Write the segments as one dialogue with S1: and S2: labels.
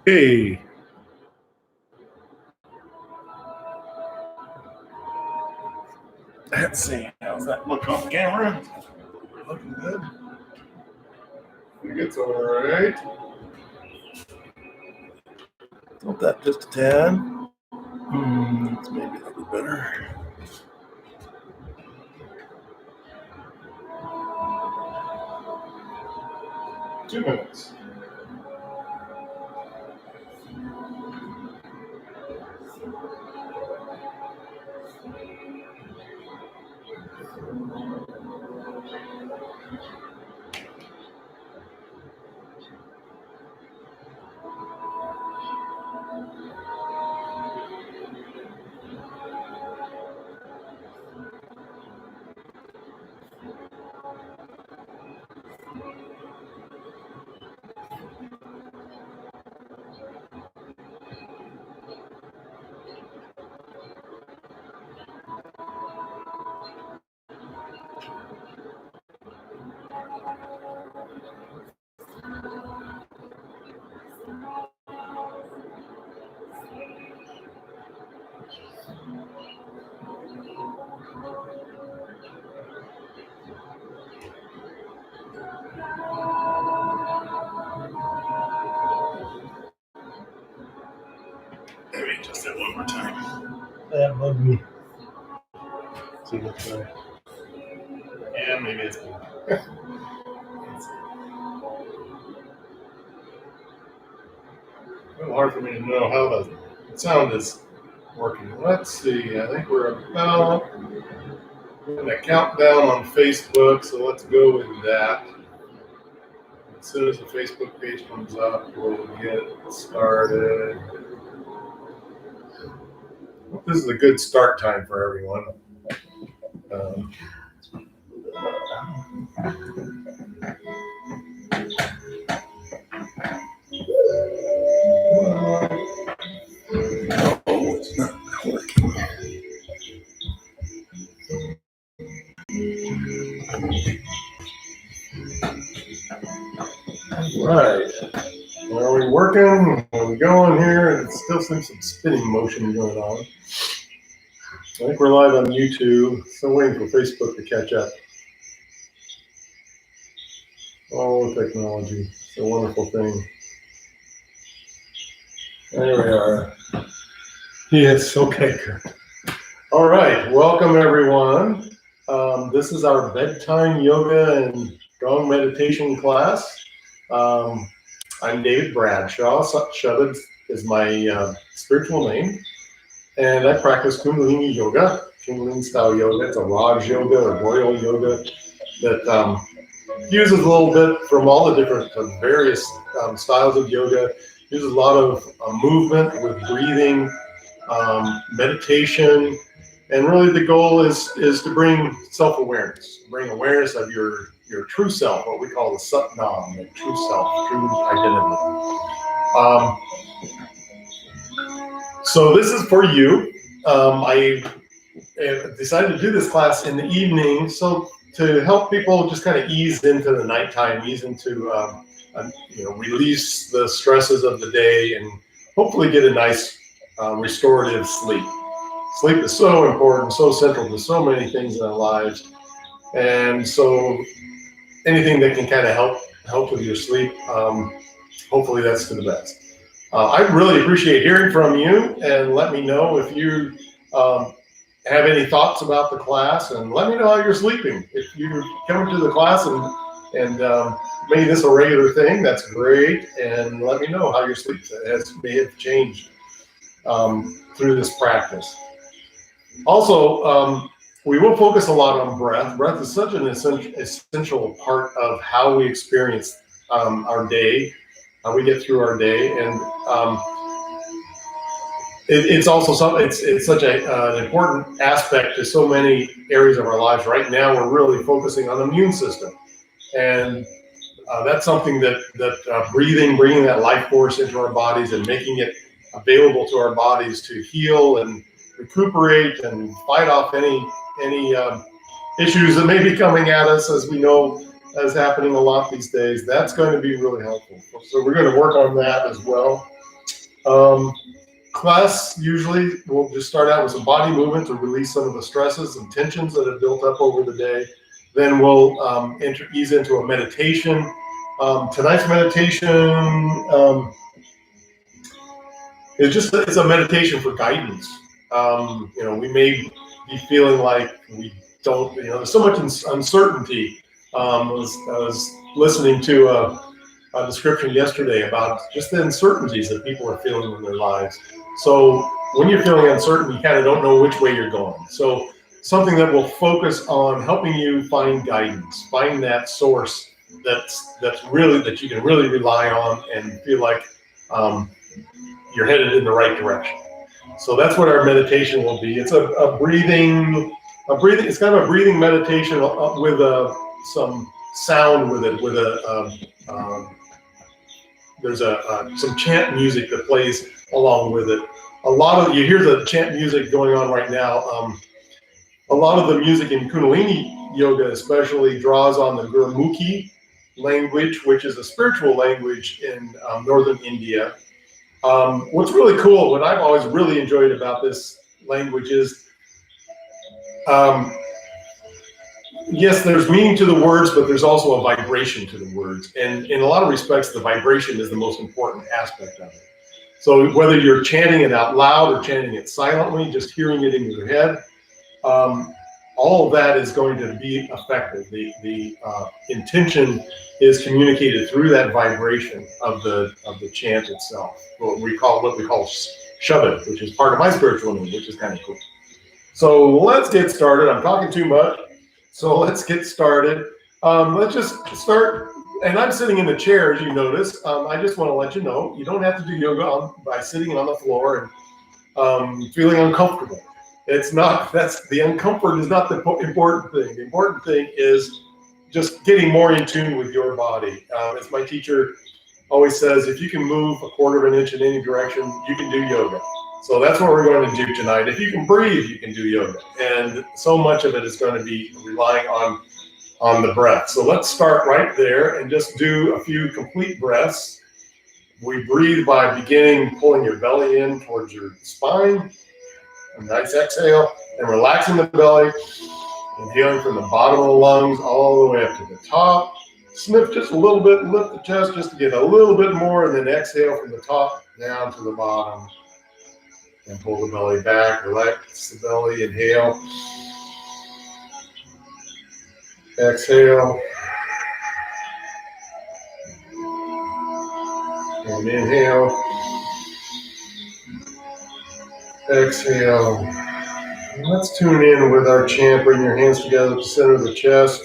S1: Hey. Let's see. How's that look on camera? Looking good. I think it's all right. Tilt that just a tad. It's maybe a little better. Two minutes. Let me just that one more time. That bugged me. See what's there. Yeah, maybe it's good. A little hard for me to know how the sound is working. Let's see. I think we're about in a countdown on Facebook, so let's go with that. As soon as the Facebook page comes up, we'll get started. This is a good start time for everyone. It's not working. Right. Are we working? Are we going here? It still seems some spinning motion going on. I think we're live on YouTube. Still waiting for Facebook to catch up. Oh, technology. It's a wonderful thing. There we are. Yes, okay, good. All right, welcome everyone. This is our bedtime yoga and gong meditation class. I'm David Bradshaw. Shabad is my spiritual name. And I practice Kundalini yoga, Kundalini style yoga. It's a Raj yoga or royal yoga that uses a little bit from all the different various styles of yoga. Uses a lot of movement with breathing, meditation, and really the goal is to bring self-awareness, bring awareness of your true self, what we call the Satnam, the true self, true identity. So this is for you. I decided to do this class in the evening, so to help people just kind of ease into the nighttime, ease into release the stresses of the day, and hopefully get a nice restorative sleep. Sleep is so important, so central to so many things in our lives, and so anything that can kind of help with your sleep, hopefully that's to the best. I really appreciate hearing from you, and let me know if you have any thoughts about the class, and let me know how you're sleeping. If you're coming to the class and making this a regular thing, that's great, and let me know how your sleep may have changed through this practice. Also, we will focus a lot on breath. Breath is such an essential part of how we experience our day, how we get through our day, and it's also something. It's such an important aspect to so many areas of our lives. Right now, we're really focusing on the immune system, and that's something that bringing that life force into our bodies and making it available to our bodies to heal and recuperate and fight off any issues that may be coming at us. As we know, is happening a lot these days. That's going to be really helpful. So we're going to work on that as well. Class usually we'll just start out with some body movement to release some of the stresses and tensions that have built up over the day. Then we'll ease into a meditation. Tonight's meditation it's a meditation for guidance. We may be feeling like we don't, there's so much uncertainty. I was listening to a description yesterday about just the uncertainties that people are feeling in their lives. So when you're feeling uncertain, you kind of don't know which way you're going. So something that will focus on helping you find guidance, find that source that you can really rely on and feel like you're headed in the right direction. So that's what our meditation will be. It's a breathing. It's kind of a breathing meditation with some sound with it. There's some chant music that plays along with it. You hear the chant music going on right now. A lot of the music in Kundalini yoga, especially, draws on the Gurmukhi language, which is a spiritual language in northern India. What's really cool, what I've always really enjoyed about this language is, yes, there's meaning to the words, but there's also a vibration to the words. And in a lot of respects, the vibration is the most important aspect of it. So whether you're chanting it out loud or chanting it silently, just hearing it in your head, all of that is going to be effective. The intention is communicated through that vibration of the chant itself. What we call Shabad, which is part of my spiritual name, which is kind of cool. So let's get started. I'm talking too much, so let's get started. Let's just start. And I'm sitting in the chair, as you notice. I just want to let you know, you don't have to do yoga by sitting on the floor and feeling uncomfortable. The uncomfort is not the important thing. The important thing is just getting more in tune with your body. As my teacher always says, if you can move a quarter of an inch in any direction, you can do yoga. So that's what we're going to do tonight. If you can breathe, you can do yoga. And so much of it is going to be relying on the breath. So let's start right there and just do a few complete breaths. We breathe by pulling your belly in towards your spine. A nice exhale and relaxing the belly. Inhaling from the bottom of the lungs all the way up to the top. Sniff just a little bit, lift the chest just to get a little bit more, and then exhale from the top down to the bottom. And pull the belly back, relax the belly, inhale. Exhale. And inhale. Exhale. And let's tune in with our chant. Bring your hands together at the center of the chest.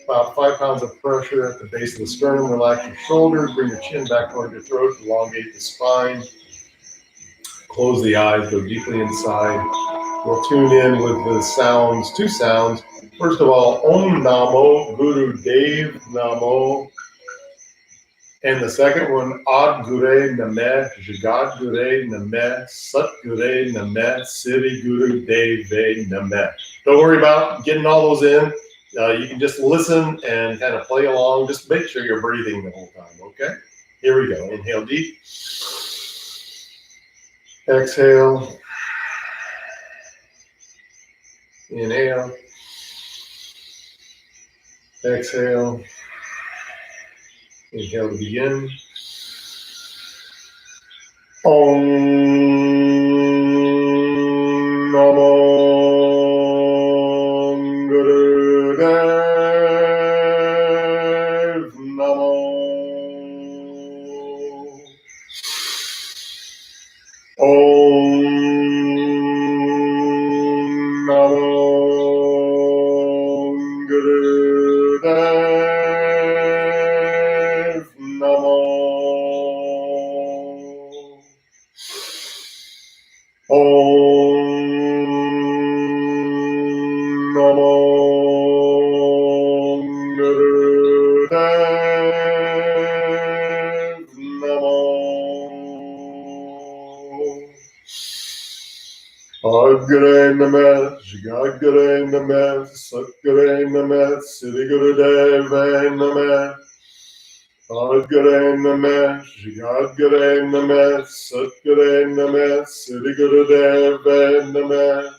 S1: About 5 pounds of pressure at the base of the sternum. Relax your shoulders. Bring your chin back toward your throat. Elongate the spine. Close the eyes. Go deeply inside. We'll tune in with the sounds, 2 sounds. First of all, Om Namo Guru Dev Namo. And the second one, Ad Gure Nameh, Jagat Gure Nameh, Sat Gure Nameh, Siddhi Guru Deve Nameh. Don't worry about getting all those in. You can just listen and kind of play along. Just make sure you're breathing the whole time, okay? Here we go. Inhale deep. Exhale. Inhale. Exhale. Inhale to begin. Om Namo Guru Dev Namo. Om Namo Guru Dev Namo. Agrename, Jagrename, Sakrename, Siddhigurudevaname. Agrename, Jagrename, Sakrename, Siddhigurudevaname.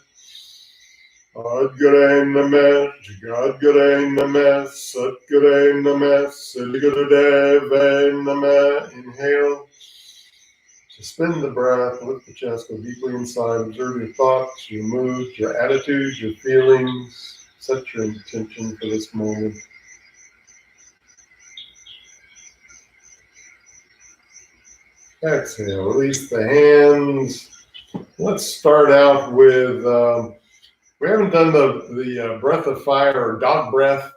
S1: Agrename, Jagrename, Sakrename, Siddhigurudevaname. Inhale. Suspend the breath, lift the chest, go deeply inside, observe your thoughts, your moods, your attitudes, your feelings. Set your intention for this moment. Exhale, release the hands. Let's start out with, we haven't done the breath of fire or dog breath.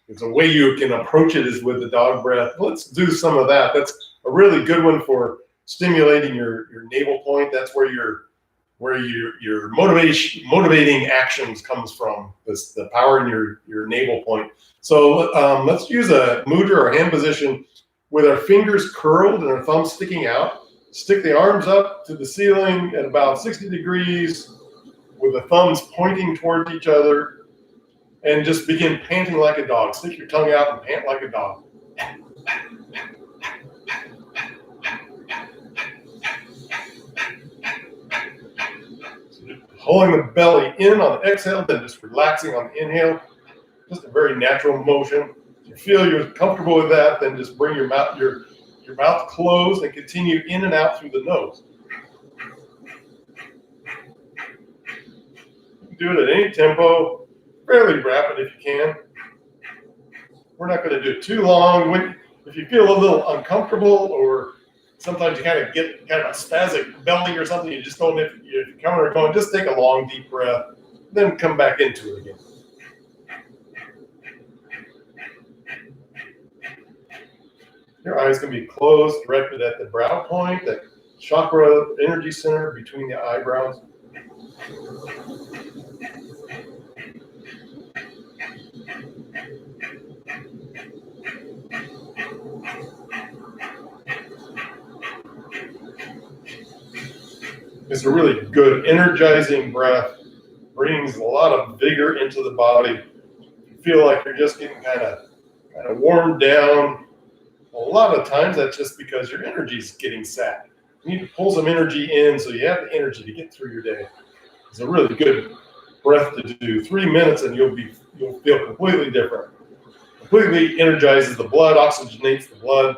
S1: It's a way you can approach it is with the dog breath. Let's do some of that. That's a really good one for stimulating your navel point. That's where your motivating actions comes from. The power in your navel point. So let's use a mudra or hand position with our fingers curled and our thumbs sticking out. Stick the arms up to the ceiling at about 60 degrees with the thumbs pointing towards each other, and just begin panting like a dog. Stick your tongue out and pant like a dog. Holding the belly in on the exhale, then just relaxing on the inhale. Just a very natural motion. If you feel you're comfortable with that, then just bring your mouth closed and continue in and out through the nose. Do it at any tempo, fairly rapid if you can. We're not going to do it too long. If you feel a little uncomfortable, or sometimes you kind of get kind of a spastic belly or something, you just don't, if you're coming or going, just take a long, deep breath, then come back into it again. Your eyes can be closed, directed at the brow point, that chakra energy center between the eyebrows. It's a really good energizing breath, brings a lot of vigor into the body. You feel like you're just getting kind of warmed down. A lot of times that's just because your energy is getting sapped. You need to pull some energy in so you have the energy to get through your day. It's a really good breath to do. 3 minutes and you'll feel completely different. Completely energizes the blood, oxygenates the blood.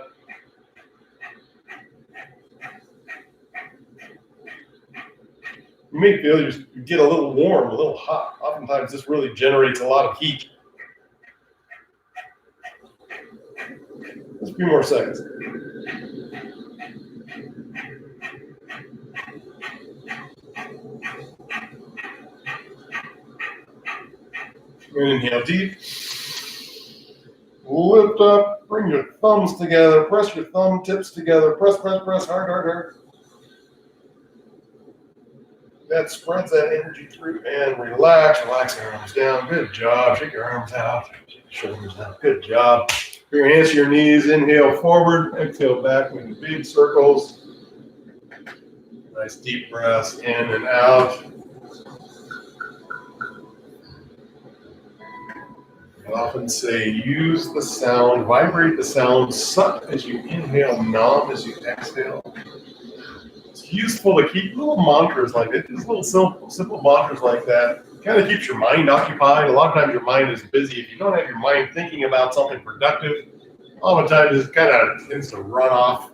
S1: You may feel you get a little warm, a little hot. Oftentimes this really generates a lot of heat. Just a few more seconds. Inhale deep. Lift up, bring your thumbs together, press your thumb tips together, press, hard. That spreads that energy through, and relax your arms down. Good job. Shake your arms out, shake your shoulders out. Good job. Bring your hands to your knees. Inhale forward, exhale back into big circles. Nice deep breaths in and out. I often say use the sound, vibrate the sound, suck as you inhale, nom as you exhale. It's useful to keep little mantras like that, just little simple mantras like that. Kind of keeps your mind occupied. A lot of times your mind is busy. If you don't have your mind thinking about something productive, oftentimes it kind of tends to run off,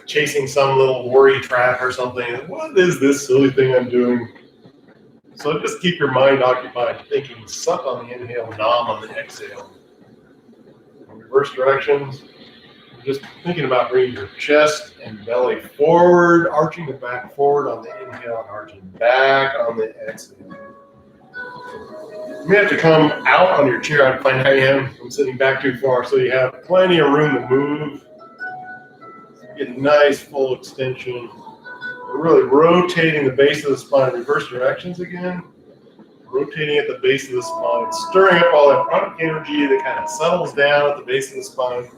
S1: chasing some little worry trap or something. What is this silly thing I'm doing? So just keep your mind occupied, thinking, suck on the inhale, nom on the exhale. In reverse directions, just thinking about bringing your chest and belly forward, arching the back forward on the inhale and arching back on the exhale. You may have to come out on your chair. I find I am. I'm sitting back too far, so you have plenty of room to move. Get a nice full extension. We're really rotating the base of the spine, reverse directions again. Rotating at the base of the spine, stirring up all that chronic energy that kind of settles down at the base of the spine.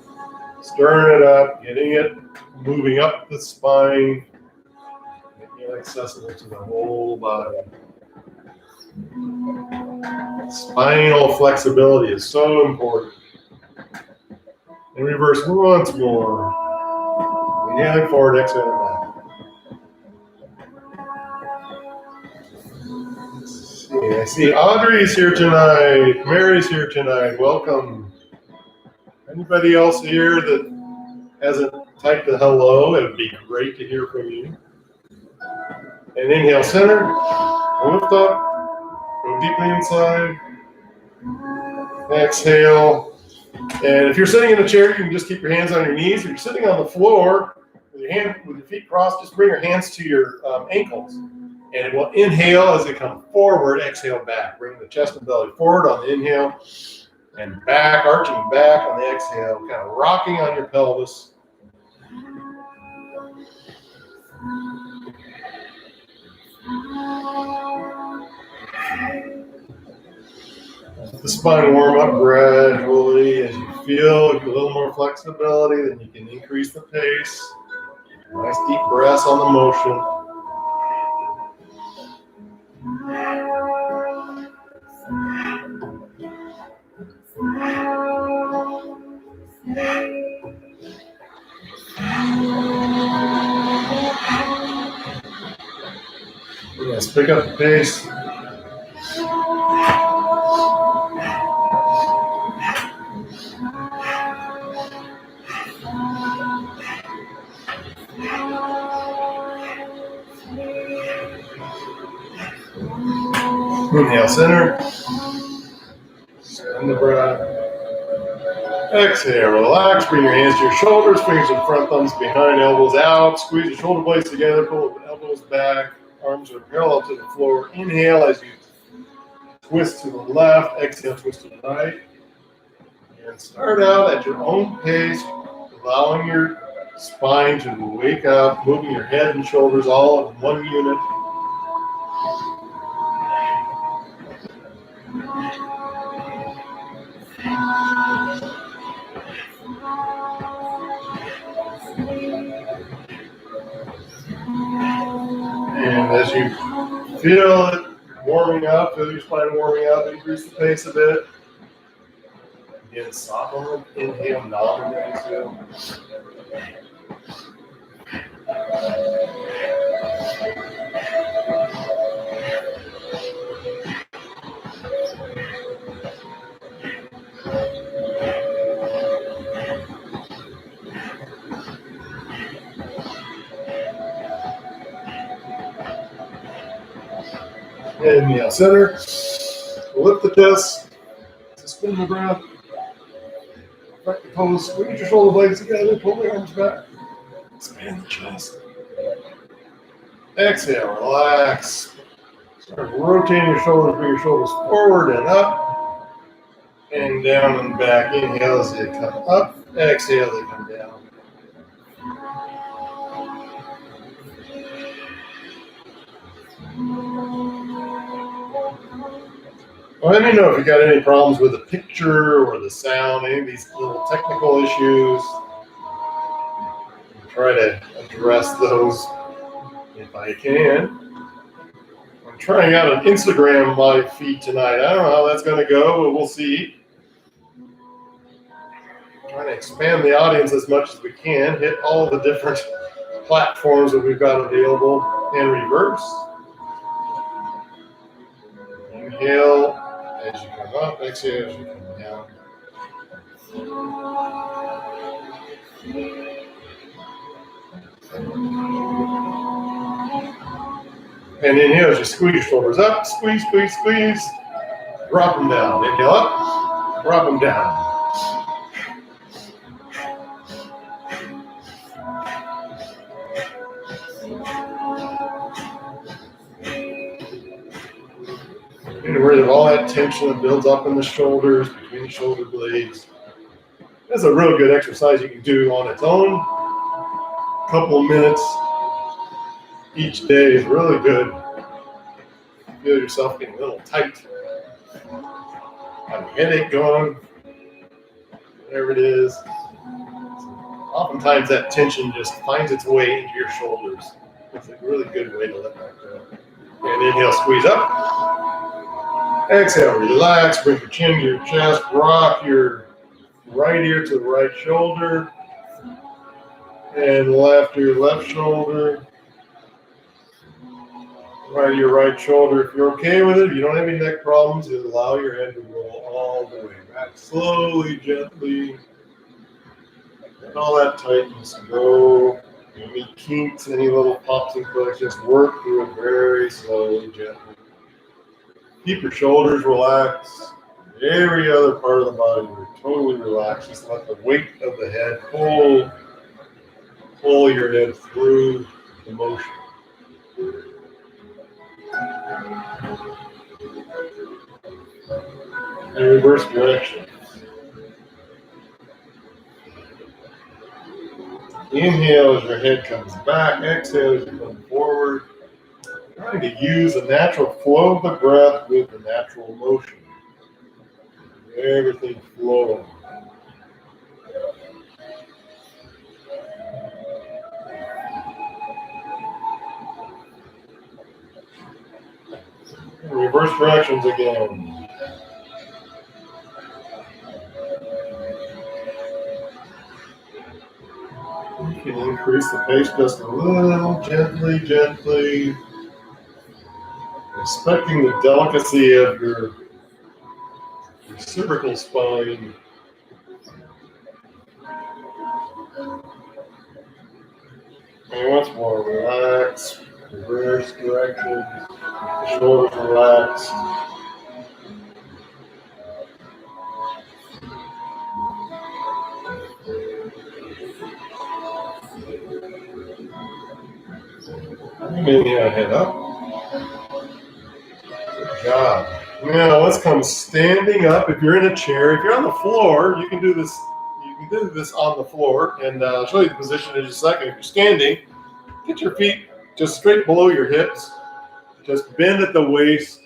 S1: Stirring it up, getting it moving up the spine. and accessible to the whole body. Spinal flexibility is so important. And reverse once more. Inhaling forward, exhaling back. Let's see, I see Audrey's here tonight. Mary's here tonight. Welcome. Anybody else here that hasn't typed a hello? It would be great to hear from you. And inhale center. Lift up. Go deeply inside. Exhale. And if you're sitting in a chair, you can just keep your hands on your knees. If you're sitting on the floor with your feet crossed, just bring your hands to your ankles. And we'll inhale as they come forward, exhale back. Bring the chest and belly forward on the inhale and back, arching back on the exhale, kind of rocking on your pelvis. Let the spine warm up gradually. As you feel a little more flexibility, then you can increase the pace. Nice deep breaths on the motion. Yes, pick up the pace. Inhale, center. Send the breath. Exhale, relax. Bring your hands to your shoulders, fingers in front, thumbs behind, elbows out. Squeeze the shoulder blades together, pull the elbows back. Arms are parallel to the floor. Inhale as you twist to the left. Exhale, twist to the right. And start out at your own pace, allowing your spine to wake up, moving your head and shoulders all in one unit. And as you feel it warming up, feel your spine warming up, increase the pace a bit. Again, soften the inhale, nod the exhale. Inhale, center. Lift the chest. Suspend the breath. Back to pose. Squeeze your shoulder blades together. Pull the arms back. Expand the chest. Exhale, relax. Start rotating your shoulders. Bring your shoulders forward and up. And down and back. Inhale as they come up. Exhale as they come down. Well, let me know if you got any problems with the picture or the sound, any of these little technical issues. I'll try to address those if I can. I'm trying out an Instagram live feed tonight. I don't know how that's going to go, but we'll see. Trying to expand the audience as much as we can, hit all the different platforms that we've got available, and reverse. Inhale as you come up, exhale as you come down. And inhale as you squeeze your shoulders up, squeeze, squeeze, squeeze. Drop them down. Inhale up, drop them down. Getting rid of all that tension that builds up in the shoulders, between the shoulder blades. That's a real good exercise you can do on its own. A couple of minutes each day is really good. Feel yourself getting a little tight. Have a headache going, whatever it is. Oftentimes that tension just finds its way into your shoulders. It's a really good way to let that go. And inhale, squeeze up. Exhale, relax, bring your chin to your chest, rock your right ear to the right shoulder, and left ear, left shoulder, right ear, right shoulder. If you're okay with it, if you don't have any neck problems, just allow your head to roll all the way back, slowly, gently. Let all that tightness go. Any kinks, any little pops and clicks, just work through it very slowly, gently. Keep your shoulders relaxed. Every other part of the body, you're totally relaxed. Just let the weight of the head pull your head through the motion. And reverse direction. Inhale as your head comes back. Exhale as you come forward. Trying to use the natural flow of the breath with the natural motion. Everything flowing. Reverse directions again. You can increase the pace just a little, gently, gently. Respecting the delicacy of your cervical spine. And once more, relax, reverse direction, shoulders relaxed. Inhale, head up. Good job. Now let's come standing up. If you're in a chair, if you're on the floor, you can do this. You can do this on the floor, and I'll show you the position in just a second. If you're standing, get your feet just straight below your hips. Just bend at the waist,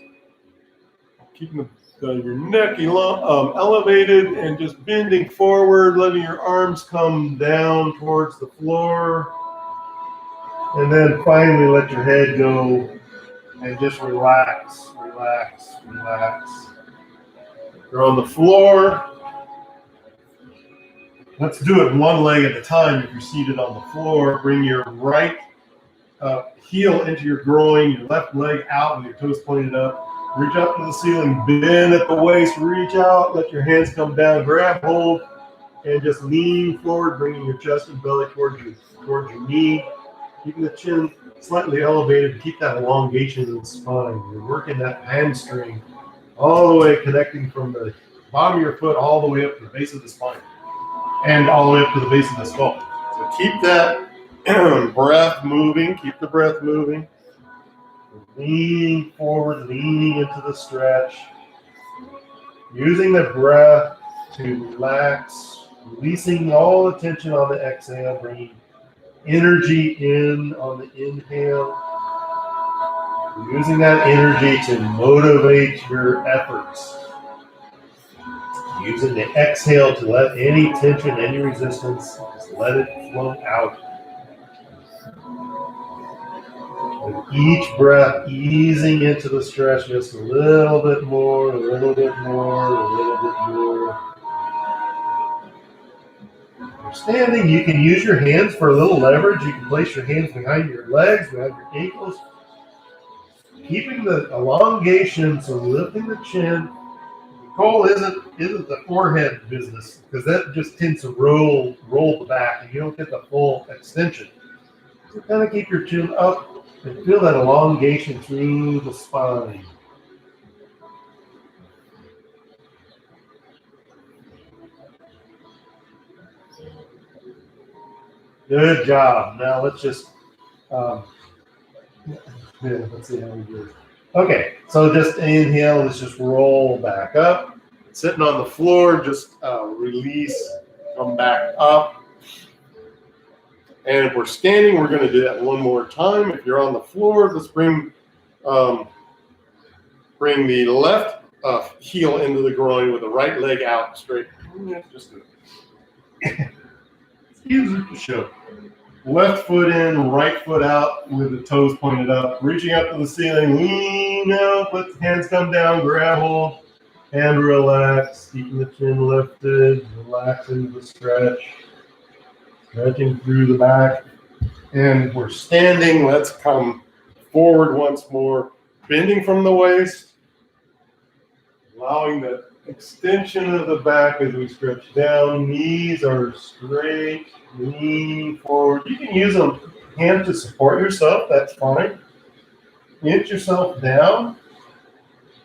S1: keeping your neck elevated, and just bending forward, letting your arms come down towards the floor. And then finally let your head go and just relax, relax, relax. You're on the floor. Let's do it one leg at a time. If you're seated on the floor, bring your right heel into your groin, your left leg out with your toes pointed up. Reach up to the ceiling, bend at the waist, reach out, let your hands come down, grab hold, and just lean forward, bringing your chest and belly towards your knee. Keeping the chin slightly elevated to keep that elongation in the spine. You're working that hamstring all the way, connecting from the bottom of your foot all the way up to the base of the spine and all the way up to the base of the skull. So keep that breath moving. Keep the breath moving. Leaning forward, leaning into the stretch. Using the breath to relax, releasing all the tension on the exhale, bringing energy in on the inhale, using that energy to motivate your efforts. Using the exhale to let any tension, any resistance, just let it flow out. With each breath, easing into the stretch just a little bit more, a little bit more, a little bit more. Standing, you can use your hands for a little leverage. You can place your hands behind your legs, behind your ankles. Keeping the elongation, so lifting the chin. The goal isn't the forehead business, because that just tends to roll the back and you don't get the full extension. So kind of keep your chin up and feel that elongation through the spine. Good job. Now let's just, let's see how we do it. Okay, so just inhale, let's just roll back up. Sitting on the floor, just release, come back up. And if we're standing, we're going to do that one more time. If you're on the floor, let's bring the left heel into the groin with the right leg out straight. Just do it. It's easy to show. Left foot in, right foot out with the toes pointed up. Reaching up to the ceiling, lean out, let the hands come down, grab hold, and relax. Keeping the chin lifted, relax into the stretch. Stretching through the back. And we're standing. Let's come forward once more. Bending from the waist. Allowing the extension of the back as we stretch down. Knees are straight. Lean forward. You can use a hand to support yourself. That's fine. Get yourself down.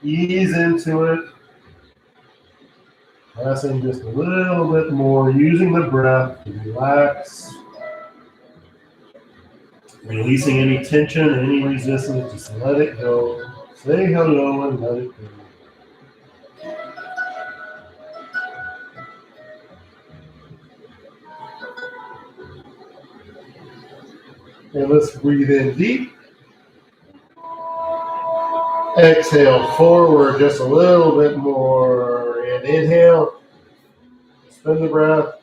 S1: Ease into it. Pressing just a little bit more. Using the breath to relax. Releasing any tension, any resistance. Just let it go. Say hello and let it go. And let's breathe in deep. Exhale forward just a little bit more. And inhale. Spin the breath.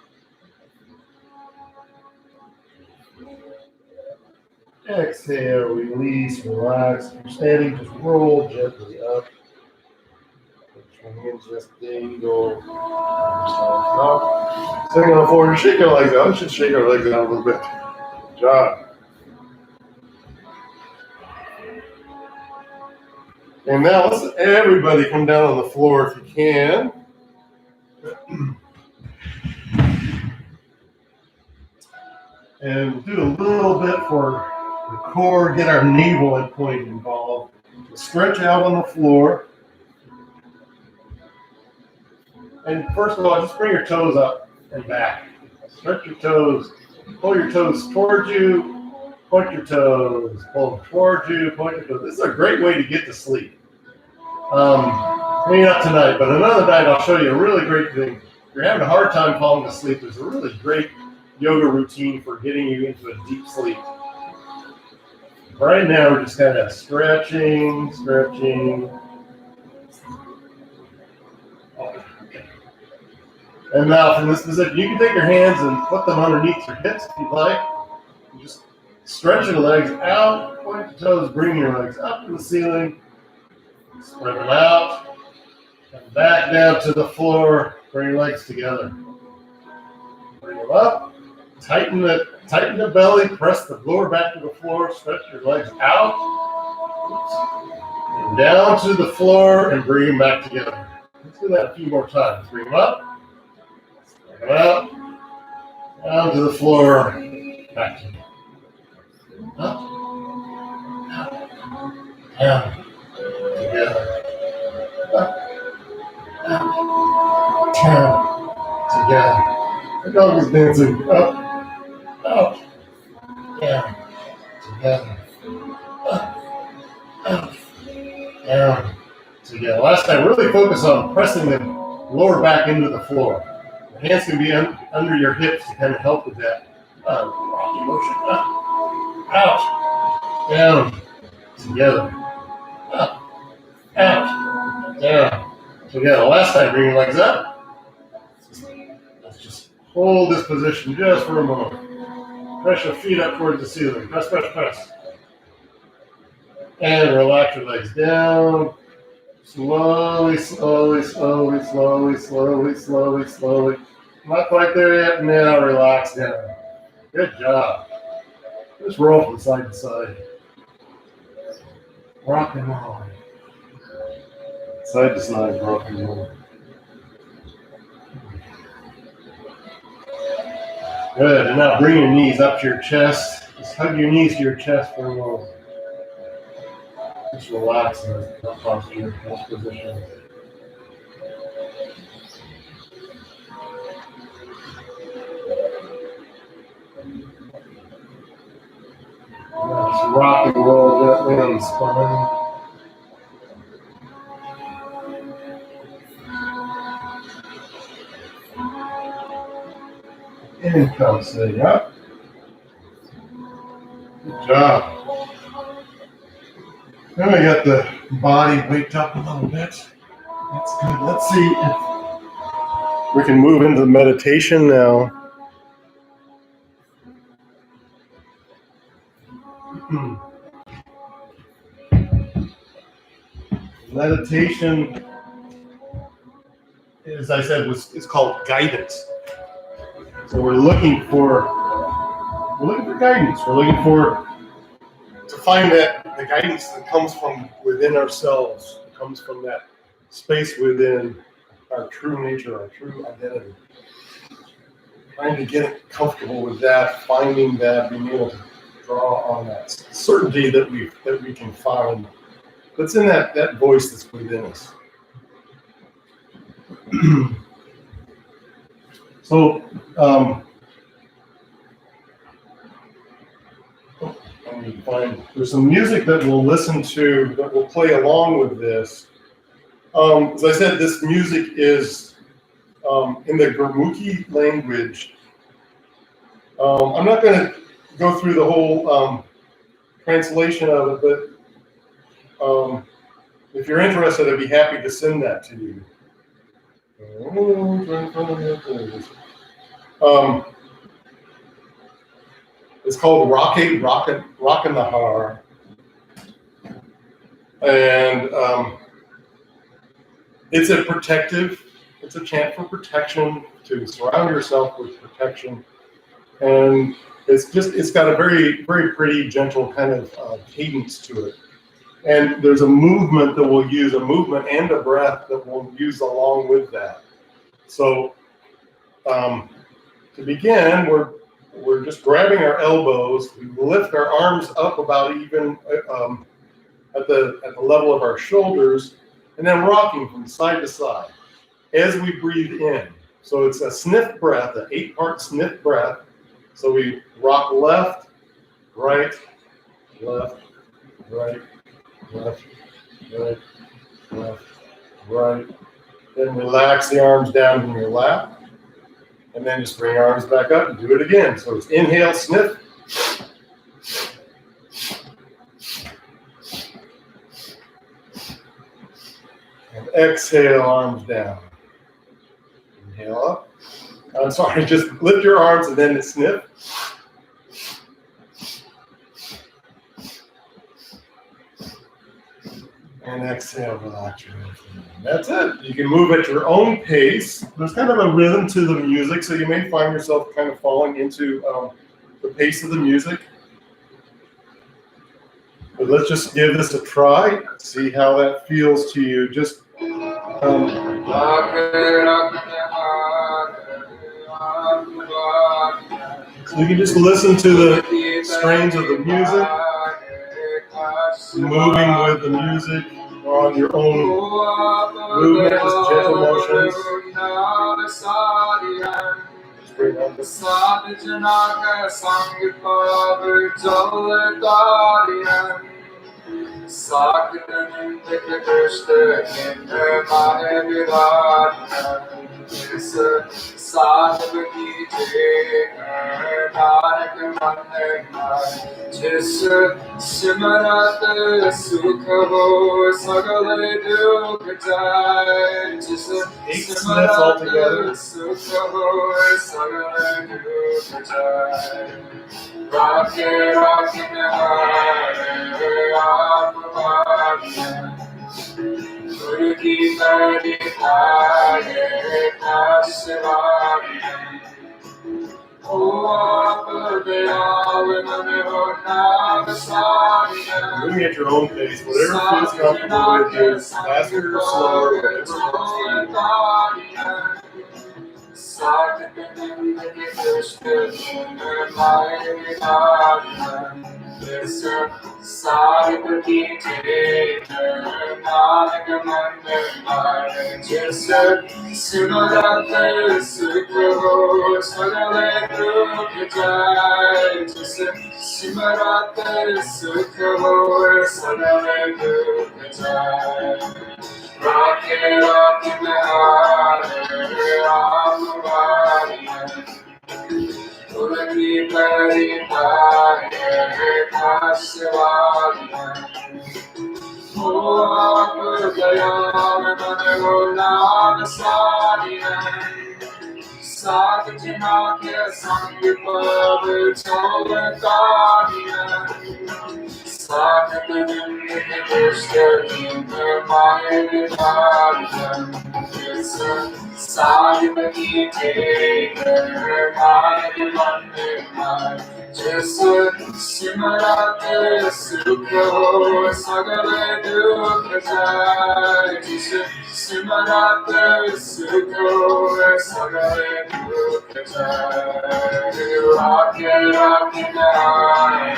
S1: Exhale, release, relax. If you're standing, just roll gently up. Put your hands just dangle. Sitting on the floor, shake your legs out. Just shake your legs out a little bit. Good job. And now let's everybody come down on the floor if you can. And do a little bit for the core, get our navel point involved. Stretch out on the floor. And first of all, just bring your toes up and back. Stretch your toes. Pull your toes towards you. Point your toes. Pull them towards you. Point your toes. This is a great way to get to sleep. Maybe not tonight, but another night I'll show you a really great thing. If you're having a hard time falling asleep, there's a really great yoga routine for getting you into a deep sleep. Right now, we're just kind of stretching. And now from this position, you can take your hands and put them underneath your hips if you'd like. You just stretch your legs out, point your toes, bring your legs up to the ceiling, spread them out, and back down to the floor, bring your legs together. Bring them up. Tighten the belly, press the lower back to the floor, stretch your legs out, and down to the floor, and bring them back together. Let's do that a few more times. Bring them up, bring them out, down to the floor, back to you. Up, down, together. Up, down, together. The dog is dancing. Up, down, together. Up, down, together. Last time, really focus on pressing the lower back into the floor. The hands can be under your hips to kind of help with that rocky motion. Up, out, down, together. Up, out, down, together. Last time, bring your legs up. Let's just hold this position just for a moment. Press your feet up towards the ceiling. Press, press, press. And relax your legs down. Slowly. Not quite there yet. Now relax down. Good job. Just roll from side to side. Rock and roll. Side to side, rock and roll. Good, and now bring your knees up to your chest. Just hug your knees to your chest for a moment. Just relax in this posture, this position. Just rock and roll gently on the spine. And come sitting up. Good job. Now we got the body waked up a little bit. That's good. Let's see if we can move into meditation now. Meditation, as I said, is called guidance. So we're looking for guidance. We're looking to find that the guidance that comes from within ourselves, comes from that space within our true nature, our true identity. Trying to get comfortable with that, finding that, being able to draw on that certainty that we can find. That's in that voice that's within us. So, there's some music that we'll listen to that will play along with this. As I said, this music is in the Gurmukhi language. I'm not going to go through the whole translation of it, but if you're interested, I'd be happy to send that to you. It's called Rake Rakanahar. And it's a chant for protection, to surround yourself with protection. And it's got a very, very pretty, gentle kind of cadence to it. And there's a movement that we'll use, a movement and a breath that we'll use along with that. So to begin, we're just grabbing our elbows. We lift our arms up about even at the level of our shoulders, and then rocking from side to side as we breathe in. So it's a sniff breath, an 8-part sniff breath. So we rock left, right, left, right, left, right, left, right. Then relax the arms down in your lap. And then just bring your arms back up and do it again. So it's inhale, sniff. And exhale, arms down. Inhale up. I'm sorry, just lift your arms and then sniff. And exhale, relax your hands. That's it. You can move at your own pace. There's kind of a rhythm to the music, so you may find yourself kind of falling into the pace of the music. But let's just give this a try, see how that feels to you. Just so you can just listen to the strains of the music, moving with the music on your own movement, just gentle motions. Just bring on the
S2: जिस सिमरत सुख हो सगले दुख जाए जिस सिमरत सुख हो सगले दुख जाए राखे राखे हारे आप भाग्य गुरु की करी खाए खासवाग्य
S1: moving at your own pace, whatever feels comfortable with you, faster or slower, whatever
S2: Just Simarate Sukho Sagale Dukhatai Simarate Sukho Sagale Dukhatai Rakhe Rakhinai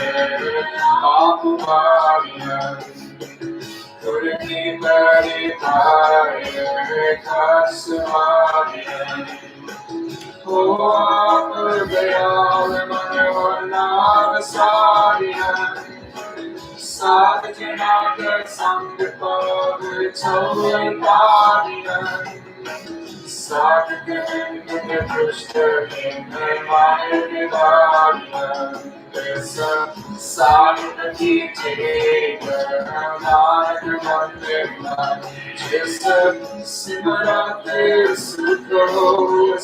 S2: Apuvariya Kuriki Pari Pai Kasumariya Simarate Sukho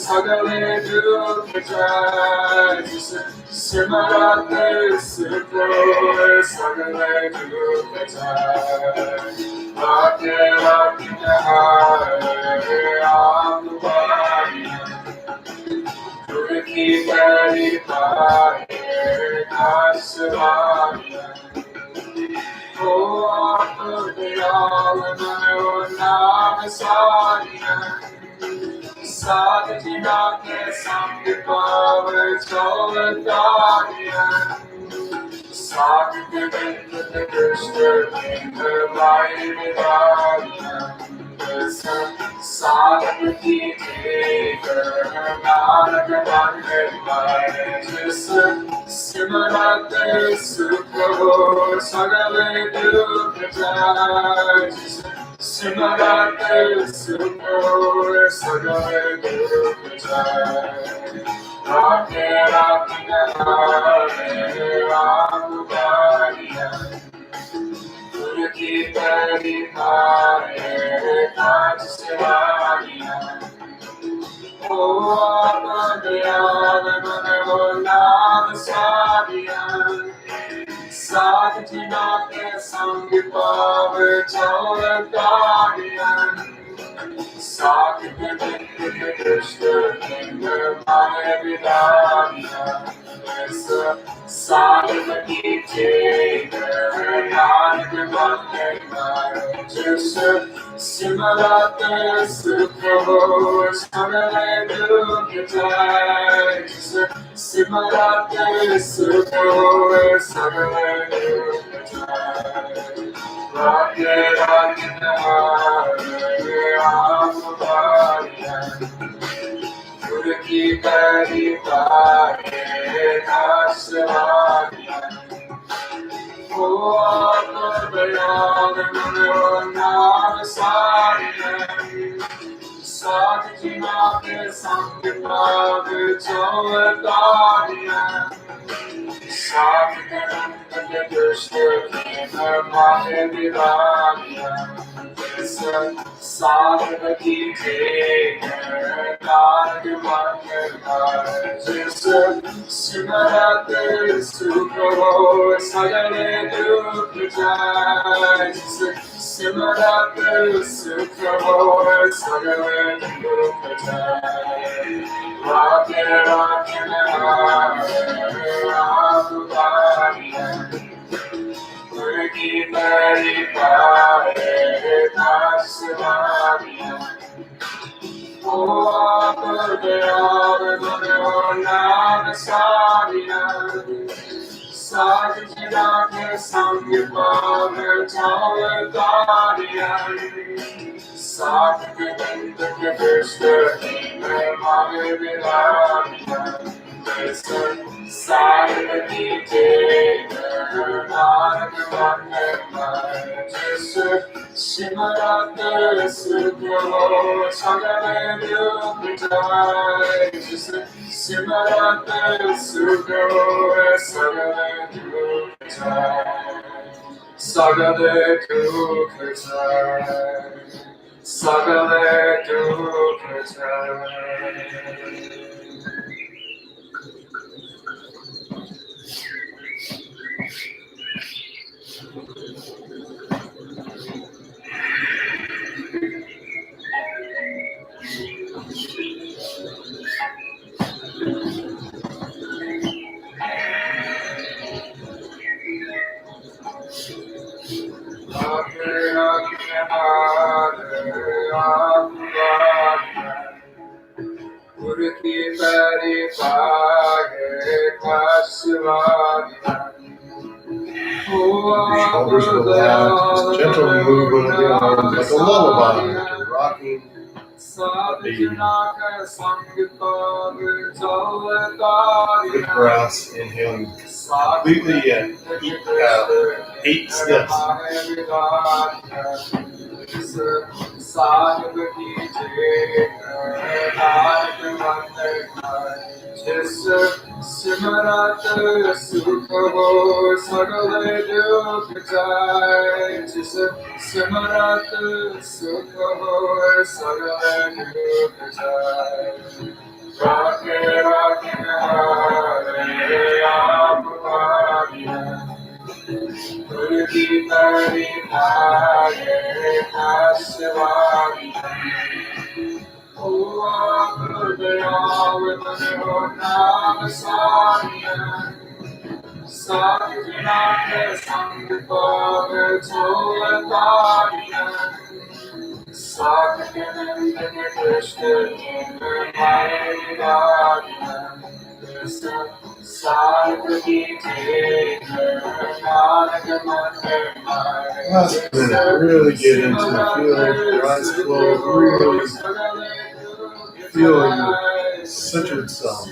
S2: Sagale Dukhatai Simarate Sukho Sagale Dukhatai Rakhe Rakhinai Apuvariya Kuriki Pari Pai Kasumariya Simarate Sukho Sagale Dukhatai Simarate Sukho Sagale Dukhatai Rakhe Rakhinai Apuvariya Kuriki Pari Pai Kasumariya Simarate Sukho Sagale Dukhatai Simarate Sukho Sagale Dukhatai Rakhe Rakhinai Apuvariya Kuriki Pari Pai Kasumariya Simarate Sukho Sagale Dukhatai Simarate Sukho Sagale Dukhatai Rakhe Rakhinai Apuvariya Kuriki Pari Pai Kasumariya Simarate Sukho Sagale Dukhatai Simarate Sukho Sagale Dukhatai Sagale Dukhatai Sagale Dukhatai
S1: Your shoulders relax, just gentle movement of the arms like a lullaby, like you're rocking a baby. Good breaths, inhaling completely and 8 sniffs.
S2: Simrat सुख हो सगले दुख जाए जिस सिमरत सुख हो सगले दुख जाए राखे राखे हारे आप आज्ञा तुरकी तरी भागे Aswani
S1: Last minute, really get into the feeling, your eyes closed, really feeling your centered self.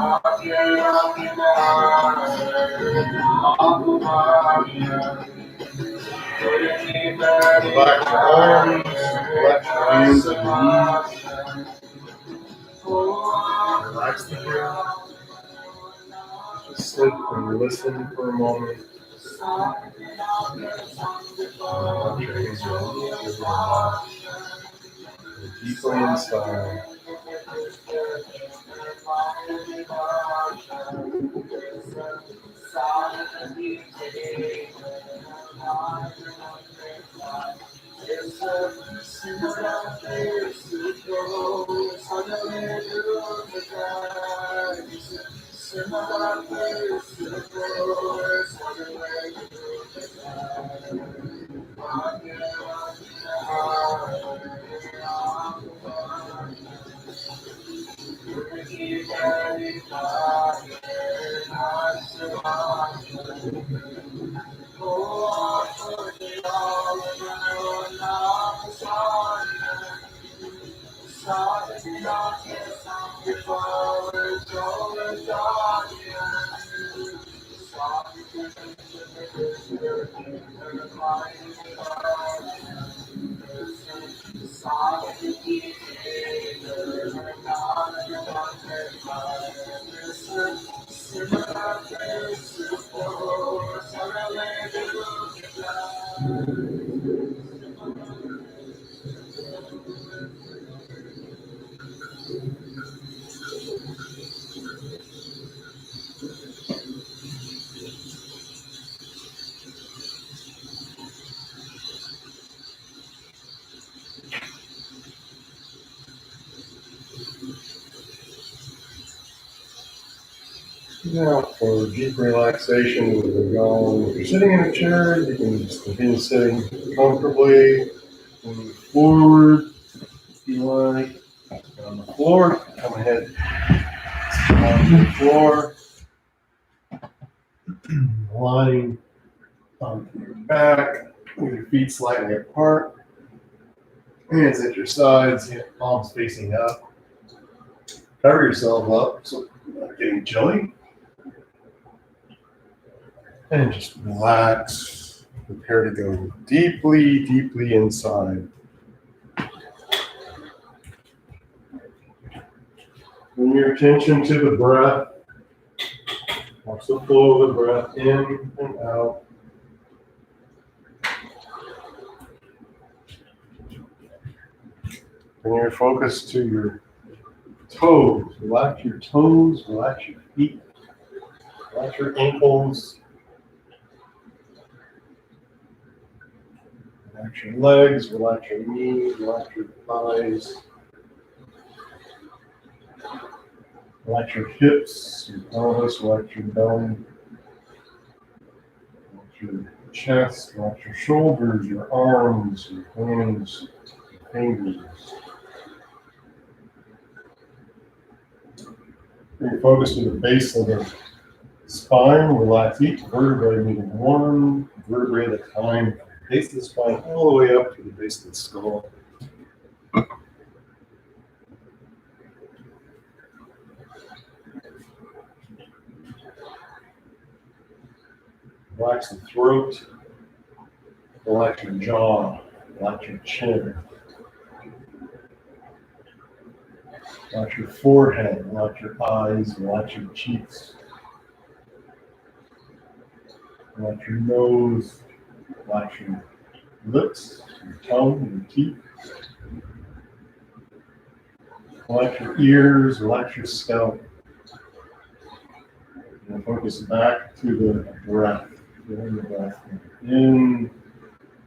S1: Relax your arms, relax your hands and your knees. Relax the breath. Just sit and listen for a moment. Let your hands release your heart. Go deeply inside. Now for deep relaxation, we're going. If you're sitting in a chair, you can just continue sitting comfortably. Move forward if you like. On the floor, come ahead onto the floor. Lying onto your back with your feet slightly apart. Hands at your sides, palms facing up. Cover yourself up so you're not getting chilly. And just relax. Prepare to go deeply, deeply inside. Bring your attention to the breath. Watch the flow of the breath in and out. Bring your focus to your toes. Relax your toes, relax your feet, relax your ankles, relax your legs, relax your knees, relax your thighs, relax your hips, your pelvis, relax your belly, relax your chest, relax your shoulders, your arms, your hands, your fingers. Bring your focus to the base of the spine. Relax each vertebrae, moving one vertebrae at a time, from the base of the spine all the way up to the base of the skull. Relax the throat, relax your jaw, relax your chin. Relax your forehead, relax your eyes, relax your cheeks. Relax your nose, relax your lips, your tongue, your teeth. Relax your ears, relax your scalp. And focus back to the breath. Bring the breath in,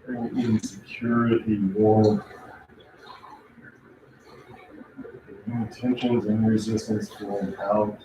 S1: bring in security, warmth. Any tensions and resistance flowing out.